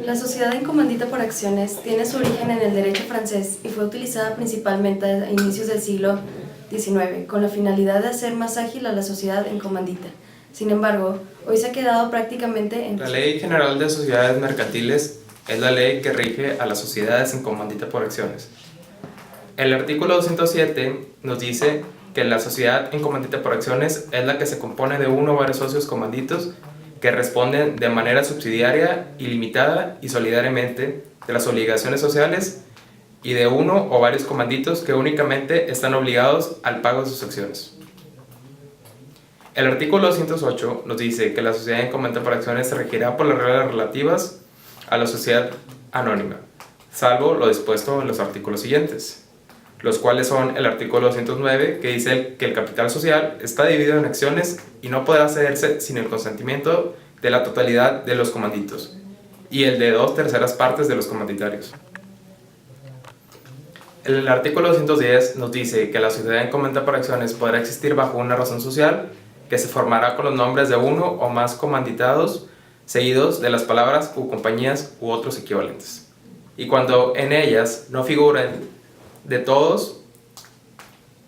La sociedad en comandita por acciones tiene su origen en el derecho francés y fue utilizada principalmente a inicios del siglo XIX, con la finalidad de hacer más ágil a la sociedad en comandita. Sin embargo, hoy se ha quedado prácticamente en... La Ley General de Sociedades Mercantiles es la ley que rige a las sociedades en comandita por acciones. El artículo 207 nos dice que la sociedad en comandita por acciones es la que se compone de uno o varios socios comanditos que responden de manera subsidiaria, ilimitada y solidariamente de las obligaciones sociales y de uno o varios comanditos que únicamente están obligados al pago de sus acciones. El artículo 208 nos dice que la sociedad en comandita por acciones se regirá por las reglas relativas a la sociedad anónima, salvo lo dispuesto en los artículos siguientes, los cuales son el artículo 209, que dice que el capital social está dividido en acciones y no podrá cederse sin el consentimiento de la totalidad de los comanditos, y el de 2/3 partes de los comanditarios. El artículo 210 nos dice que la sociedad en comandita por acciones podrá existir bajo una razón social que se formará con los nombres de uno o más comanditados, seguidos de las palabras u compañías u otros equivalentes. Y cuando en ellas no figuren de todos,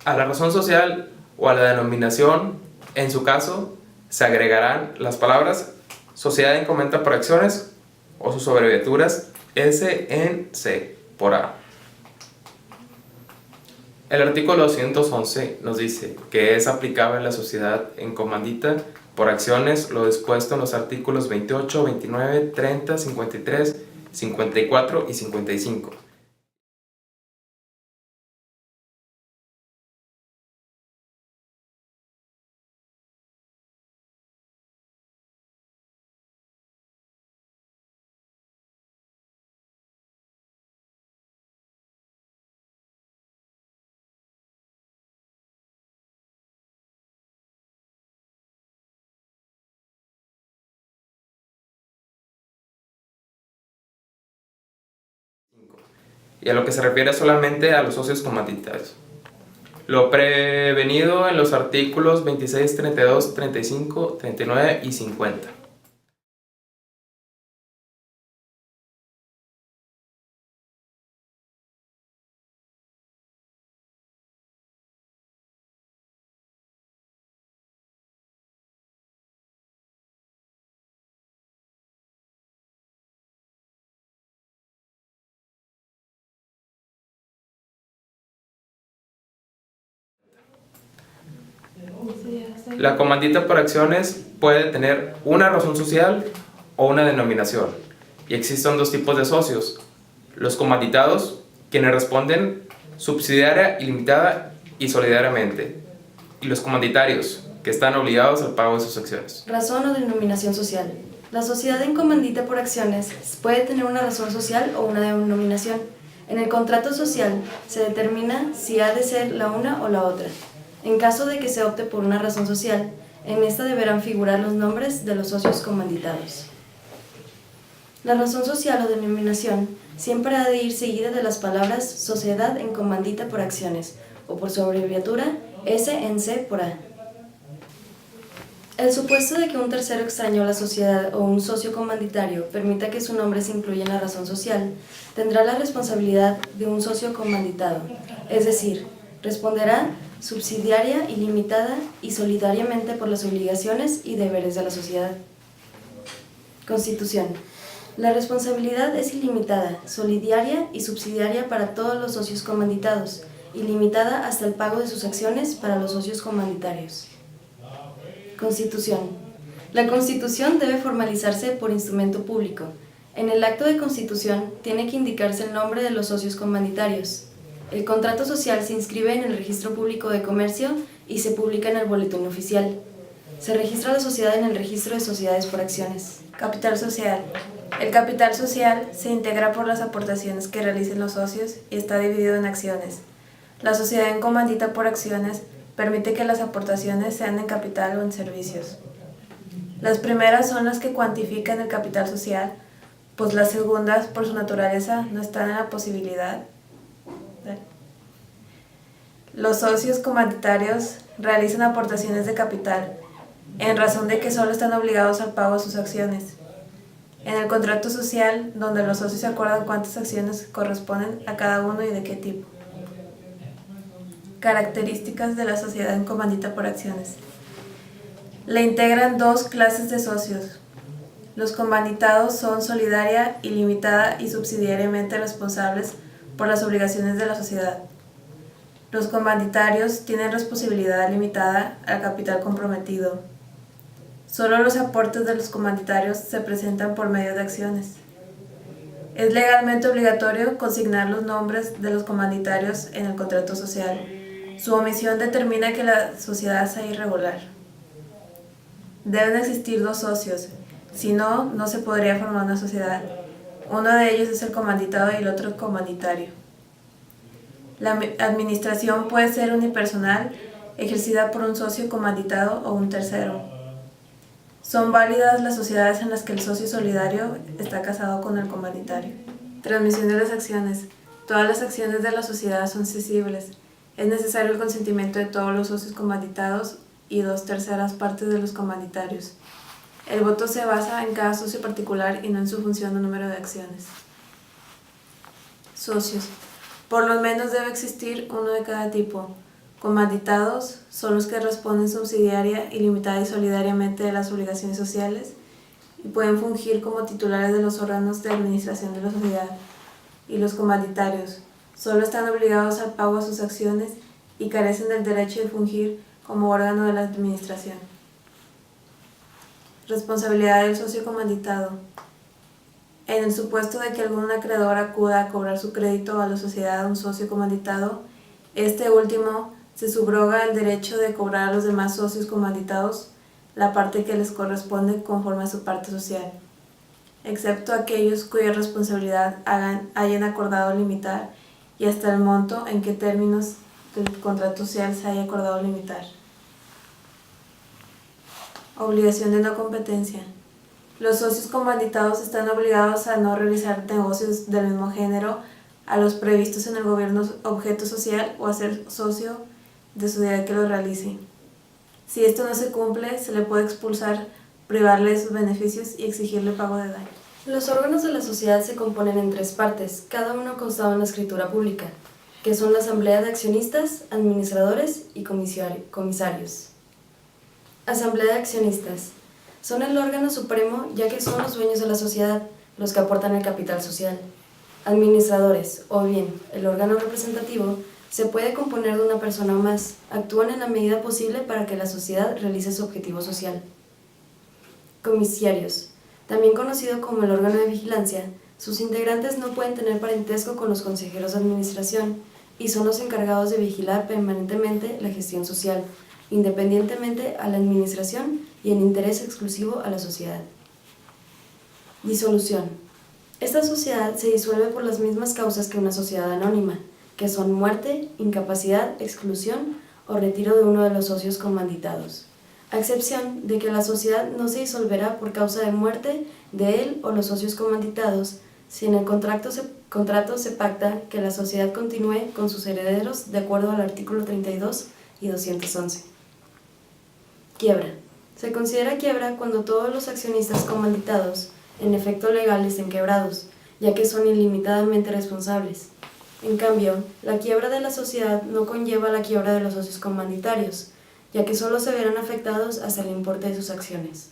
a la razón social o a la denominación, en su caso, se agregarán las palabras sociedad en comandita por acciones o sus abreviaturas SNC por A. El artículo 211 nos dice que es aplicable a la sociedad en comandita por acciones lo dispuesto en los artículos 28, 29, 30, 53, 54 y 55. Y a lo que se refiere solamente a los socios comanditarios. Lo prevenido en los artículos 26, 32, 35, 39 y 50. La comandita por acciones puede tener una razón social o una denominación, y existen dos tipos de socios: los comanditados, quienes responden subsidiaria, ilimitada y solidariamente, y los comanditarios, que están obligados al pago de sus acciones. Razón o denominación social. La sociedad en comandita por acciones puede tener una razón social o una denominación. En el contrato social se determina si ha de ser la una o la otra. En caso de que se opte por una razón social, en esta deberán figurar los nombres de los socios comanditados. La razón social o denominación siempre ha de ir seguida de las palabras sociedad en comandita por acciones, o por su abreviatura SNC por A. El supuesto de que un tercero extraño a la sociedad o un socio comanditario permita que su nombre se incluya en la razón social, tendrá la responsabilidad de un socio comanditado, es decir, responderá subsidiaria, ilimitada y solidariamente por las obligaciones y deberes de la sociedad. Constitución. La responsabilidad es ilimitada, solidaria y subsidiaria para todos los socios comanditados, ilimitada hasta el pago de sus acciones para los socios comanditarios. Constitución. La Constitución debe formalizarse por instrumento público. En el acto de constitución tiene que indicarse el nombre de los socios comanditarios. El contrato social se inscribe en el Registro Público de Comercio y se publica en el Boletín Oficial. Se registra la sociedad en el Registro de Sociedades por Acciones. Capital social. El capital social se integra por las aportaciones que realicen los socios y está dividido en acciones. La sociedad en comandita por acciones permite que las aportaciones sean en capital o en servicios. Las primeras son las que cuantifican el capital social, pues las segundas, por su naturaleza, no están en la posibilidad. Los socios comanditarios realizan aportaciones de capital, en razón de que solo están obligados al pago de sus acciones. En el contrato social, donde los socios acuerdan cuántas acciones corresponden a cada uno y de qué tipo. Características de la sociedad en comandita por acciones. La integran dos clases de socios. Los comanditados son solidaria, ilimitada y subsidiariamente responsables por las obligaciones de la sociedad. Los comanditarios tienen responsabilidad limitada al capital comprometido. Solo los aportes de los comanditarios se presentan por medio de acciones. Es legalmente obligatorio consignar los nombres de los comanditarios en el contrato social. Su omisión determina que la sociedad sea irregular. Deben existir dos socios, si no, no se podría formar una sociedad. Uno de ellos es el comanditado y el otro el comanditario. La administración puede ser unipersonal, ejercida por un socio comanditado o un tercero. Son válidas las sociedades en las que el socio solidario está casado con el comanditario. Transmisión de las acciones. Todas las acciones de la sociedad son cesibles. Es necesario el consentimiento de todos los socios comanditados y 2/3 partes de los comanditarios. El voto se basa en cada socio particular y no en su función o número de acciones. Socios. Por lo menos debe existir uno de cada tipo. Comanditados son los que responden subsidiaria, ilimitada y solidariamente de las obligaciones sociales y pueden fungir como titulares de los órganos de administración de la sociedad. Y los comanditarios solo están obligados al pago de sus acciones y carecen del derecho de fungir como órgano de la administración. Responsabilidad del socio comanditado. En el supuesto de que algún acreedor acuda a cobrar su crédito a la sociedad a un socio comanditado, este último se subroga el derecho de cobrar a los demás socios comanditados la parte que les corresponde conforme a su parte social, excepto aquellos cuya responsabilidad hayan acordado limitar y hasta el monto en que términos del contrato social se haya acordado limitar. Obligación de no competencia. Los socios comanditados están obligados a no realizar negocios del mismo género a los previstos en el gobierno objeto social o a ser socio de sociedad que lo realice. Si esto no se cumple, se le puede expulsar, privarle de sus beneficios y exigirle pago de daño. Los órganos de la sociedad se componen en 3 partes, cada uno constado en la escritura pública, que son la asamblea de accionistas, administradores y comisarios. Asamblea de accionistas. Son el órgano supremo ya que son los dueños de la sociedad, los que aportan el capital social. Administradores, o bien el órgano representativo, se puede componer de una persona o más, actúan en la medida posible para que la sociedad realice su objetivo social. Comisarios, también conocido como el órgano de vigilancia, sus integrantes no pueden tener parentesco con los consejeros de administración y son los encargados de vigilar permanentemente la gestión social, independientemente a la administración y en interés exclusivo a la sociedad. Disolución. Esta sociedad se disuelve por las mismas causas que una sociedad anónima, que son muerte, incapacidad, exclusión o retiro de uno de los socios comanditados, a excepción de que la sociedad no se disolverá por causa de muerte de él o los socios comanditados si en el contrato se pacta que la sociedad continúe con sus herederos de acuerdo al artículo 32 y 211. Quiebra. Se considera quiebra cuando todos los accionistas comanditados en efecto legal estén quebrados, ya que son ilimitadamente responsables. En cambio, la quiebra de la sociedad no conlleva la quiebra de los socios comanditarios, ya que solo se verán afectados hasta el importe de sus acciones.